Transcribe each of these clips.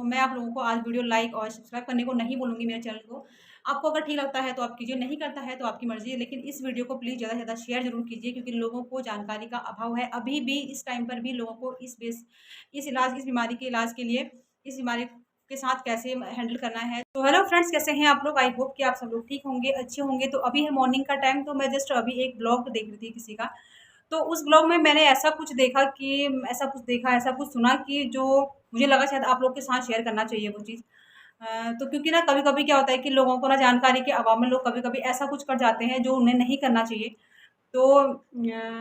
मैं आप लोगों को आज वीडियो लाइक और सब्सक्राइब करने को नहीं बोलूँगी मेरे चैनल को। आपको अगर ठीक लगता है तो आप कीजिए, नहीं करता है तो आपकी मर्ज़ी है। लेकिन इस वीडियो को प्लीज़ ज़्यादा से ज़्यादा शेयर ज़रूर कीजिए, क्योंकि लोगों को जानकारी का अभाव है। अभी भी इस टाइम पर भी लोगों को इस बीमारी के इलाज के लिए, इस बीमारी के साथ कैसे हैंडल करना है। तो हेलो फ्रेंड्स, कैसे हैं आप लोग? आई होप कि आप सब लोग ठीक होंगे, अच्छे होंगे। तो अभी है मॉर्निंग का टाइम, तो मैं जस्ट अभी एक ब्लॉग देख रही थी किसी का। तो उस ब्लॉग में मैंने ऐसा कुछ सुना कि जो मुझे लगा शायद आप लोग के साथ शेयर करना चाहिए वो चीज़। तो क्योंकि ना कभी-कभी क्या होता है कि लोगों को ना जानकारी के अभाव में लोग कभी-कभी ऐसा कुछ कर जाते हैं जो उन्हें नहीं करना चाहिए। तो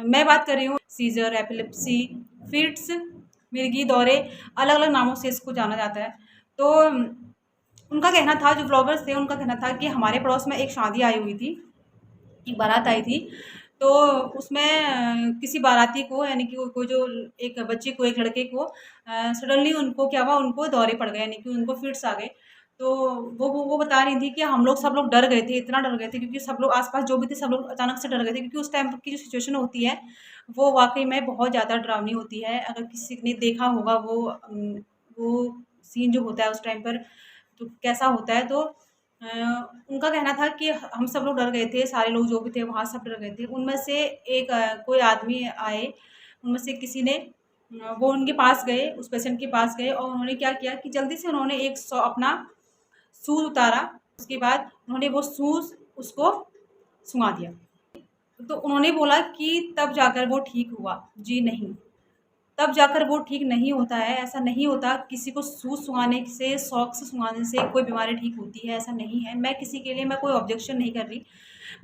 मैं बात कर रही हूँ सीज़र, एपिलेप्सी, फिट्स, मिर्गी दौरे, अलग-अलग नामों से इसको जाना जाता है। तो उनका कहना था, जो ब्लॉगर्स थे उनका कहना था कि हमारे पड़ोस में एक शादी आई हुई थी, एक बारात आई थी। तो उसमें किसी बाराती को, यानी कि कोई जो एक बच्चे को, एक लड़के को सडनली उनको क्या हुआ, उनको दौरे पड़ गए, यानी कि उनको फिट्स आ गए। तो वो बता रही थी कि हम लोग सब लोग डर गए थे, इतना डर गए थे, क्योंकि सब लोग आस-पास जो भी थे सब लोग अचानक से डर गए थे, क्योंकि उस टाइम की जो सिचुएशन होती है वो वाक़ई में बहुत ज़्यादा डरावनी होती है। अगर किसी ने देखा होगा वो सीन जो होता है उस टाइम पर, तो कैसा होता है। तो अ, उनका कहना था कि हम सब लोग डर गए थे, सारे लोग जो भी थे वहाँ सब डर गए थे। उनमें से एक कोई आदमी आए, उनमें से किसी ने वो उनके पास गए, उस पेशेंट के पास गए, और उन्होंने क्या किया कि जल्दी से उन्होंने अपना शूज़ उतारा। उसके बाद उन्होंने वो शूज़ उसको सूँघा दिया। तो उन्होंने बोला कि तब जाकर वो ठीक हुआ। जी नहीं, तब जाकर वो ठीक नहीं होता है, ऐसा नहीं होता। किसी को सूज़ सूँघाने से, शौक से सूँघाने से कोई बीमारी ठीक होती है, ऐसा नहीं है। मैं किसी के लिए मैं कोई ऑब्जेक्शन नहीं कर रही।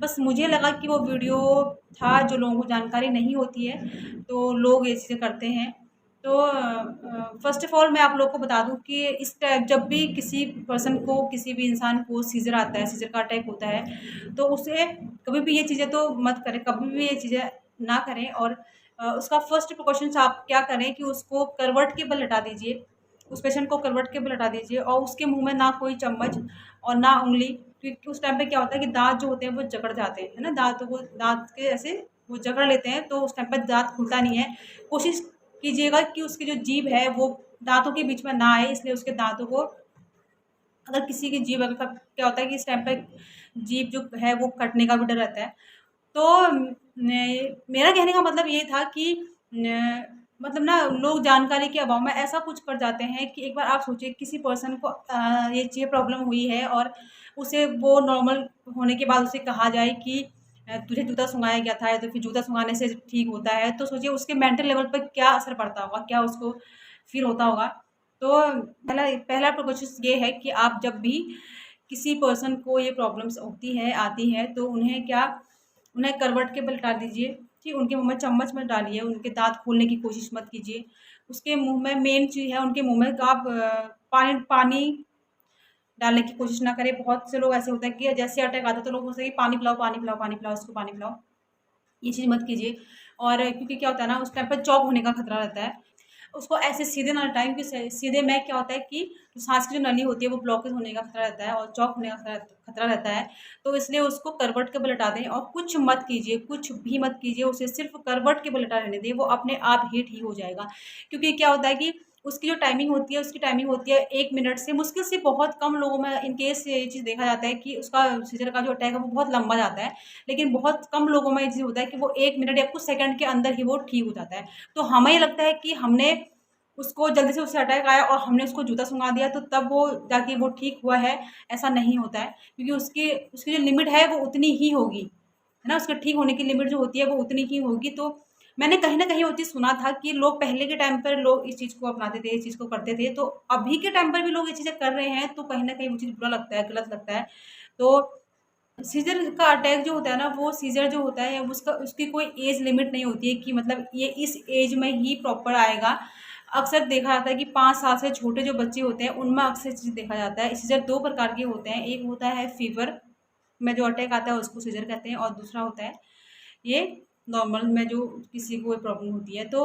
बस मुझे लगा कि वो वीडियो था, जो लोगों को जानकारी नहीं होती है, तो लोग ये चीज़ें करते हैं। तो फ़र्स्ट ऑफ़ ऑल मैं आप लोग को बता दूँ कि इस टाइम जब भी किसी पर्सन को, किसी भी इंसान को सीज़र आता है, सीज़र का अटैक होता है, तो उसे कभी भी ये चीज़ें तो मत करें, कभी भी ये चीज़ें ना करें। और उसका फर्स्ट प्रिकॉशंस आप क्या करें कि उसको करवट के बल लेटा दीजिए, उस पेशेंट को करवट के बल लेटा दीजिए, और उसके मुँह में ना कोई चम्मच और ना उँगली, क्योंकि उस टाइम पे क्या होता है कि दाँत जो होते हैं वो जकड़ जाते हैं, है ना? दाँत के ऐसे वो जकड़ लेते हैं, तो उस टाइम पे दाँत खुलता नहीं है। कोशिश कीजिएगा कि उसकी जो जीभ है वो दाँतों के बीच में ना आए, इसलिए उसके दाँतों को, अगर किसी की जीभ, अगर क्या होता है कि इस टाइम पे जीभ जो है वो कटने का भी डर रहता है। तो मेरा कहने का मतलब ये था कि मतलब ना लोग जानकारी के अभाव में ऐसा कुछ कर जाते हैं कि एक बार आप सोचिए, किसी पर्सन को ये प्रॉब्लम हुई है और उसे वो नॉर्मल होने के बाद उसे कहा जाए कि तुझे जूता सूंघाया गया था, या तो फिर जूता सूंघाने से ठीक होता है। तो सोचिए उसके मेंटल लेवल पर क्या असर पड़ता होगा, क्या उसको फील होता होगा। तो पहला पहला प्रिकॉशंस ये है कि आप जब भी किसी पर्सन को ये प्रॉब्लम्स होती है, आती है, तो उन्हें करवट के बल लेटा दीजिए। ठीक, उनके मुँह में चम्मच मत डालिए, उनके दाँत खोलने की कोशिश मत कीजिए। उसके मुँह में, मेन चीज़ है उनके मुँह में, आप पानी डालने की कोशिश ना करें। बहुत से लोग ऐसे होते हैं कि जैसे अटैक आता है तो लोग बोलते हैं कि पानी पिलाओ, पानी पिलाओ, पानी पिलाओ, उसको पानी पिलाओ। ये चीज़ मत कीजिए। और क्योंकि क्या होता है ना, उस टाइम पे चॉक होने का खतरा रहता है। उसको ऐसे सीधे ना टाइम के सीधे में क्या होता है कि सांस की जो नली होती है वो ब्लॉकेज होने का खतरा रहता है, और चौक होने का खतरा रहता है। तो इसलिए उसको करवट के बल लेटा दें, और कुछ मत कीजिए, कुछ भी मत कीजिए, उसे सिर्फ करवट के बल लेटा रहने दें, वो अपने आप ही ठीक हो जाएगा। क्योंकि क्या होता है कि उसकी जो टाइमिंग होती है, उसकी टाइमिंग होती है 1 मिनट से, मुश्किल से बहुत कम लोगों में इन केस ये चीज़ देखा जाता है कि उसका सीज़र का जो अटैक है वो बहुत लंबा जाता है। लेकिन बहुत कम लोगों में ये चीज़ होता है कि वो 1 मिनट या कुछ सेकंड के अंदर ही वो ठीक हो जाता है। तो हमें ये लगता है कि हमने उसको जल्दी से, उससे अटैक आया और हमने उसको जूता सूँघा दिया तो तब वो जाके वो ठीक हुआ है, ऐसा नहीं होता है। क्योंकि उसकी उसकी जो लिमिट है वो उतनी ही होगी, है ना? उसके ठीक होने की लिमिट जो होती है वो उतनी ही होगी। तो मैंने कहीं न कहीं वो चीज़ सुना था कि लोग पहले के टाइम पर लोग इस चीज़ को अपनाते थे, इस चीज़ को करते थे। तो अभी के टाइम पर भी लोग ये चीज़ें कर रहे हैं, तो कहीं न कहीं वो चीज़ बुरा लगता है, गलत लगता है। तो सीज़र का अटैक जो होता है ना, वो सीज़र जो होता है उसका, उसकी कोई एज लिमिट नहीं होती है कि मतलब ये इस एज में ही प्रॉपर आएगा। अक्सर देखा जाता है कि 5 साल से छोटे जो बच्चे होते हैं उनमें अक्सर चीज़ देखा जाता है। सीज़र 2 प्रकार के होते हैं, एक होता है फ़ीवर में जो अटैक आता है उसको सीज़र कहते हैं, और दूसरा होता है ये नॉर्मल में जो किसी को प्रॉब्लम होती है। तो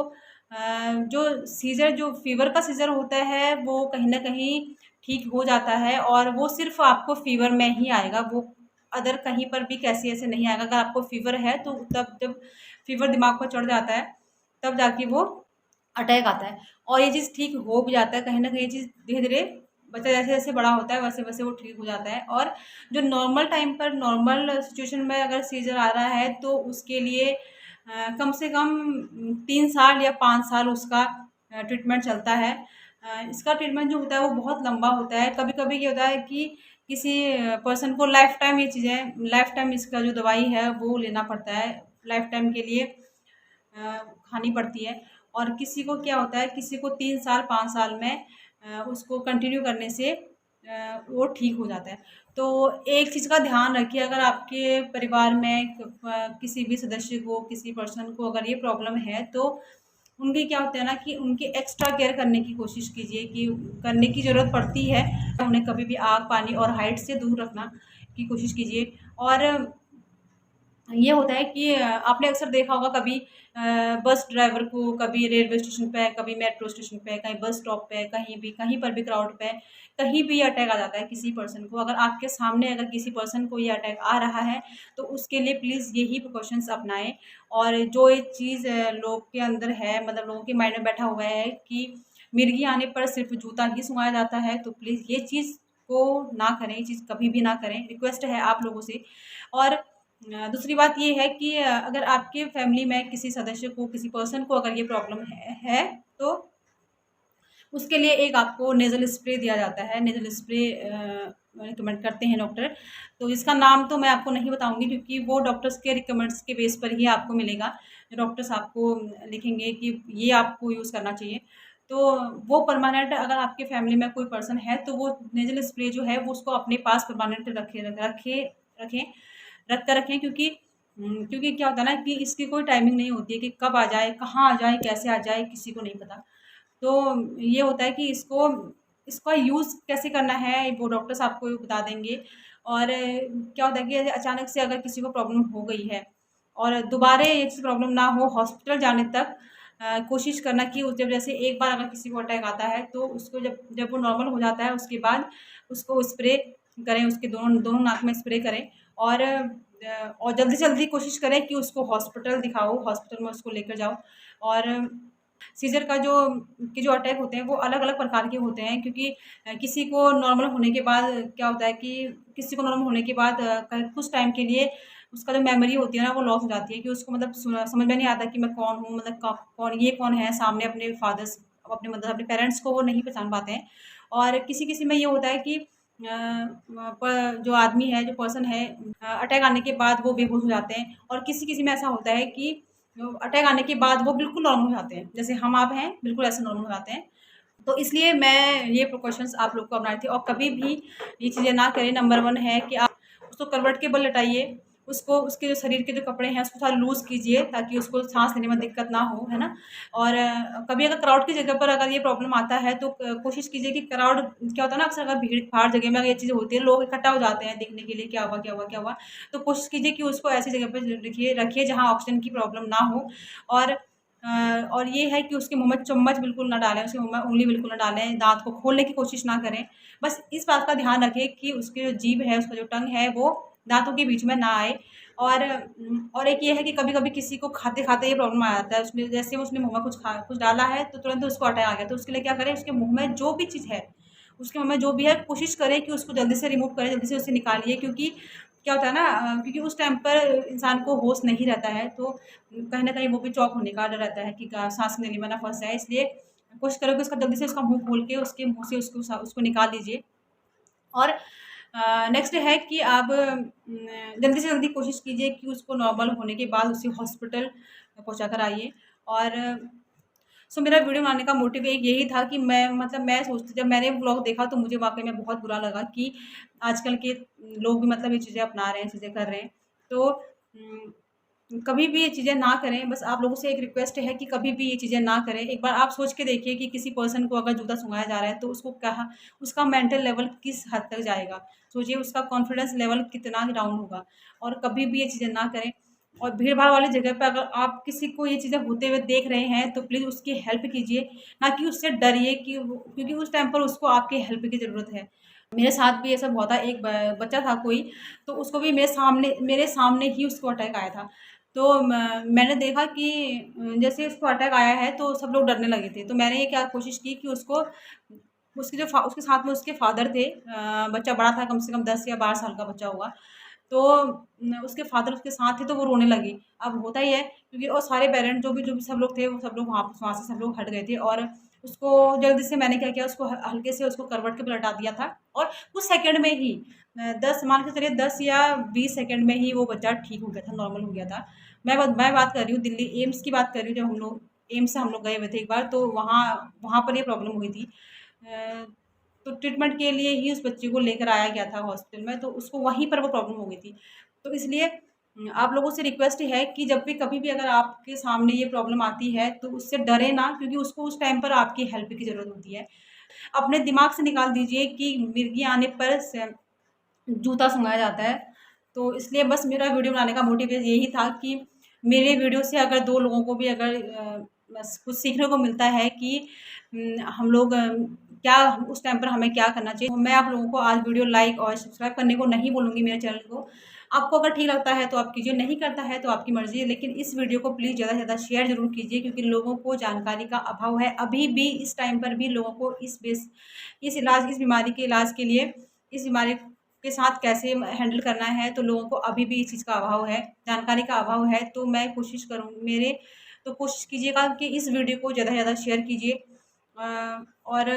जो सीज़र, जो फ़ीवर का सीज़र होता है वो कहीं न कहीं ठीक हो जाता है, और वो सिर्फ़ आपको फ़ीवर में ही आएगा, वो अदर कहीं पर भी कैसे ऐसे नहीं आएगा। अगर आपको फ़ीवर है तो तब जब फ़ीवर दिमाग पर चढ़ जाता है, तब जाके वो अटैक आता है, और ये चीज़ ठीक हो भी जाता है। कहीं न कहीं ये चीज़ धीरे-धीरे बच्चा जैसे जैसे बड़ा होता है वैसे वैसे वो ठीक हो जाता है। और जो नॉर्मल टाइम पर नॉर्मल सिचुएशन में अगर सीजर आ रहा है तो उसके लिए कम से कम 3 साल या 5 साल उसका ट्रीटमेंट चलता है। इसका ट्रीटमेंट जो होता है वो बहुत लंबा होता है। कभी कभी ये होता है कि किसी पर्सन को लाइफ टाइम ये चीज़ें लाइफ टाइम इसका जो दवाई है वो लेना पड़ता है, लाइफ टाइम के लिए खानी पड़ती है। और किसी को क्या होता है, किसी को 3 साल 5 साल में उसको कंटिन्यू करने से वो ठीक हो जाता है। तो एक चीज़ का ध्यान रखिए, अगर आपके परिवार में किसी भी सदस्य को, किसी पर्सन को अगर ये प्रॉब्लम है तो उनके क्या होता है ना कि उनकी एक्स्ट्रा केयर करने की कोशिश कीजिए, कि करने की ज़रूरत पड़ती है। उन्हें कभी भी आग, पानी और हाइट से दूर रखना की कोशिश कीजिए। और ये होता है कि आपने अक्सर देखा होगा कभी बस ड्राइवर को, कभी रेलवे स्टेशन पे, कभी मेट्रो स्टेशन पे, कहीं बस स्टॉप पे, कहीं पर भी क्राउड पे, कहीं भी अटैक आ जाता है किसी पर्सन को। अगर आपके सामने अगर किसी पर्सन को ये अटैक आ रहा है तो उसके लिए प्लीज़ यही प्रिकॉशंस अपनाएं। और जो ये चीज़ लोग के अंदर है, मतलब लोगों के माइंड में बैठा हुआ है कि मिर्गी आने पर सिर्फ जूता ही सुंघाया जाता है, तो प्लीज़ ये चीज़ को ना करें, ये चीज़ कभी भी ना करें, रिक्वेस्ट है आप लोगों से। और दूसरी बात ये है कि अगर आपके फैमिली में किसी सदस्य को, किसी पर्सन को अगर ये प्रॉब्लम है तो उसके लिए एक आपको नेज़ल स्प्रे दिया जाता है। नेज़ल स्प्रे रिकमेंड करते हैं डॉक्टर। तो इसका नाम तो मैं आपको नहीं बताऊँगी क्योंकि वो डॉक्टर्स के रिकमेंड्स के बेस पर ही आपको मिलेगा। डॉक्टर्स आपको लिखेंगे कि ये आपको यूज़ करना चाहिए। तो वो परमानेंट, अगर आपके फैमिली में कोई पर्सन है तो वो नेज़ल स्प्रे जो है वो उसको अपने पास परमानेंट रखें, रख कर रखें। क्योंकि क्योंकि क्या होता है ना कि इसकी कोई टाइमिंग नहीं होती है कि कब आ जाए, कहाँ आ जाए, कैसे आ जाए, किसी को नहीं पता। तो ये होता है कि इसका यूज़ कैसे करना है वो डॉक्टर्स आपको बता देंगे। और क्या होता है कि अचानक से अगर किसी को प्रॉब्लम हो गई है और दोबारा ये चीज़ प्रॉब्लम ना हो हॉस्पिटल जाने तक, कोशिश करना कि जब जैसे एक बार अगर किसी को अटैक आता है तो उसको जब जब वो नॉर्मल हो जाता है उसके बाद उसको स्प्रे करें, उसके दोनों दोनों नाक में स्प्रे करें। और जल्दी से जल्दी कोशिश करें कि उसको हॉस्पिटल दिखाओ, हॉस्पिटल में उसको लेकर जाओ। और सीज़र का जो अटैक होते हैं वो अलग-अलग प्रकार के होते हैं। क्योंकि किसी को नॉर्मल होने के बाद क्या होता है कि किसी को नॉर्मल होने के बाद कुछ टाइम के लिए उसका जो मेमोरी होती है ना वो लॉस हो जाती है, कि उसको मतलब समझ में नहीं आता कि मैं कौन हूँ, मतलब कौन है सामने, अपने फादर्स, अपने मदर, अपने पेरेंट्स को वो नहीं पहचान पाते हैं। और किसी-किसी में ये होता है कि जो आदमी है, जो पर्सन है, अटैक आने के बाद वो बेहोश हो जाते हैं। और किसी-किसी में ऐसा होता है कि अटैक आने के बाद वो बिल्कुल नॉर्मल हो जाते हैं, जैसे हम आप हैं, बिल्कुल ऐसे नॉर्मल हो जाते हैं। तो इसलिए मैं ये प्रिकॉशंस आप लोग को अपनाई थी। और कभी भी ये चीज़ें ना करें। नंबर 1 है कि आप उसको करवट के बल लेटाइए, उसको उसके जो शरीर के जो कपड़े हैं उसको थोड़ा लूज़ कीजिए ताकि उसको साँस लेने में दिक्कत ना हो, है ना? और कभी अगर क्राउड की जगह पर अगर ये प्रॉब्लम आता है तो कोशिश कीजिए कि क्राउड क्या होता है ना, अक्सर अगर भीड़-भाड़ जगह में अगर ये चीज़ें होती है, लोग इकट्ठा हो जाते हैं देखने के लिए क्या हुआ, क्या हुआ, क्या हुआ? तो कोशिश कीजिए कि उसको ऐसी जगह पे रखिए रखिए जहाँ ऑक्सीजन की प्रॉब्लम ना हो। और और ये है कि उसके मुँह में चम्मच बिल्कुल ना डालें, उसके मुँह में उँगली बिल्कुल ना डालें, दाँत को खोलने की कोशिश ना करें। बस इस बात का ध्यान रखें कि उसकी जो जीभ है, उसका जो टंग है, वो दाँतों के बीच में ना आए। और एक ये है कि कभी-कभी किसी को खाते-खाते ये प्रॉब्लम आ जाता है, उसने जैसे ही उसने मुँह में कुछ डाला है, तो तुरंत उसको अटैक आ गया। तो उसके लिए क्या करें, उसके मुँह में जो भी चीज़ है, उसके मुँह में जो भी है, कोशिश करें कि उसको जल्दी से रिमूव करें, जल्दी से उसे निकालिए। क्योंकि क्या होता है ना, क्योंकि उस टाइम पर इंसान को होश नहीं रहता है, तो कहीं न कहीं वो भी चॉक होने का डर रहता है कि साँस लेने में ना फँस जाए। इसलिए कोशिश करो कि उसका जल्दी से उसका मुँह खोल के उसके मुँह से उसको निकाल लीजिए। और नेक्स्ट है कि आप जल्दी से जल्दी कोशिश कीजिए कि उसको नॉर्मल होने के बाद उसे हॉस्पिटल पहुँचा कर आइए। और सो मेरा वीडियो बनाने का मोटिव एक यही था कि मैं सोचती, जब मैंने व्लॉग देखा तो मुझे वाक़ई में बहुत बुरा लगा कि आजकल के लोग भी मतलब ये चीज़ें अपना रहे हैं, चीज़ें कर रहे हैं। तो कभी भी ये चीज़ें ना करें। बस आप लोगों से एक रिक्वेस्ट है कि कभी भी ये चीज़ें ना करें। एक बार आप सोच के देखिए कि किसी पर्सन को अगर जूता सुंघाया जा रहा है तो उसको कहाँ, उसका मेंटल लेवल किस हद तक जाएगा। सोचिए उसका कॉन्फिडेंस लेवल कितना डाउन होगा। और कभी भी ये चीज़ें ना करें। और भीड़-भाड़ वाली जगह पे अगर आप किसी को ये चीज़ें होते हुए देख रहे हैं तो प्लीज़ उसकी हेल्प कीजिए, ना कि उससे डरिए कि वो, क्योंकि उस टाइम पर उसको आपकी हेल्प की ज़रूरत है। मेरे साथ भी ऐसा हुआ था, एक बच्चा था कोई, तो उसको भी मेरे सामने ही उसको अटैक आया था। तो मैंने देखा कि जैसे उसको अटैक आया है तो सब लोग डरने लगे थे। तो मैंने ये क्या कोशिश की कि उसको उसके साथ में उसके फादर थे। बच्चा बड़ा था, कम से कम 10 या 12 साल का बच्चा होगा। तो उसके फादर उसके साथ थे, तो वो रोने लगी। अब होता ही है क्योंकि और सारे पेरेंट जो भी सब लोग थे, वो सब लोग वहाँ से सब लोग हट गए थे और उसको जल्दी से मैंने क्या किया, उसको हल्के से उसको करवट के पलटा दिया था और कुछ सेकंड में ही 10 मान के चलिए 10 या 20 सेकंड में ही वो बच्चा ठीक हो गया था, नॉर्मल हो गया था। मैं बात कर रही हूँ दिल्ली एम्स की बात कर रही हूँ। जब हम लोग एम्स से हम लोग गए हुए थे एक बार, तो वहाँ वहाँ पर ये प्रॉब्लम हुई थी। तो ट्रीटमेंट के लिए ही उस बच्चे को लेकर आया गया था हॉस्पिटल में, तो उसको वहीं पर वो प्रॉब्लम हो गई थी। तो इसलिए आप लोगों से रिक्वेस्ट है कि जब भी कभी भी अगर आपके सामने ये प्रॉब्लम आती है, तो उससे डरे ना, क्योंकि उसको उस टाइम पर आपकी हेल्प की ज़रूरत होती है। अपने दिमाग से निकाल दीजिए कि मिर्गी आने पर जूता सुंघाया जाता है। तो इसलिए बस मेरा वीडियो बनाने का मोटिव यही था कि मेरे वीडियो से अगर 2 लोगों को भी अगर बस कुछ सीखने को मिलता है कि हम लोग क्या उस टाइम पर हमें क्या करना चाहिए। तो मैं आप लोगों को आज वीडियो लाइक और सब्सक्राइब करने को नहीं बोलूँगी मेरे चैनल को। आपको अगर ठीक लगता है तो आप कीजिए, नहीं करता है तो आपकी मर्ज़ी है। लेकिन इस वीडियो को प्लीज़ ज़्यादा से ज़्यादा शेयर ज़रूर कीजिए, क्योंकि लोगों को जानकारी का अभाव है। अभी भी इस टाइम पर भी लोगों को इस बीमारी के इलाज के लिए, इस बीमारी के साथ कैसे हैंडल करना है, तो लोगों को अभी भी इस चीज़ का अभाव है, जानकारी का अभाव है। तो मैं कोशिश करूँ मेरे तो कोशिश कीजिएगा कि इस वीडियो को ज़्यादा से ज़्यादा शेयर कीजिए और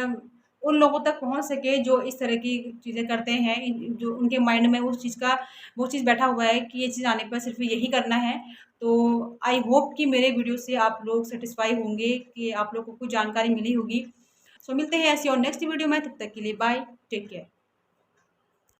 उन लोगों तक पहुँच सके जो इस तरह की चीज़ें करते हैं, जो उनके माइंड में वो चीज़ बैठा हुआ है कि ये चीज़ आने पर सिर्फ़ यही करना है। तो आई होप कि मेरे वीडियो से आप लोग सैटिस्फाई होंगे, कि आप लोगों को कुछ जानकारी मिली होगी। सो मिलते हैं ऐसी और नेक्स्ट वीडियो में, तब तक के लिए बाय, टेक केयर।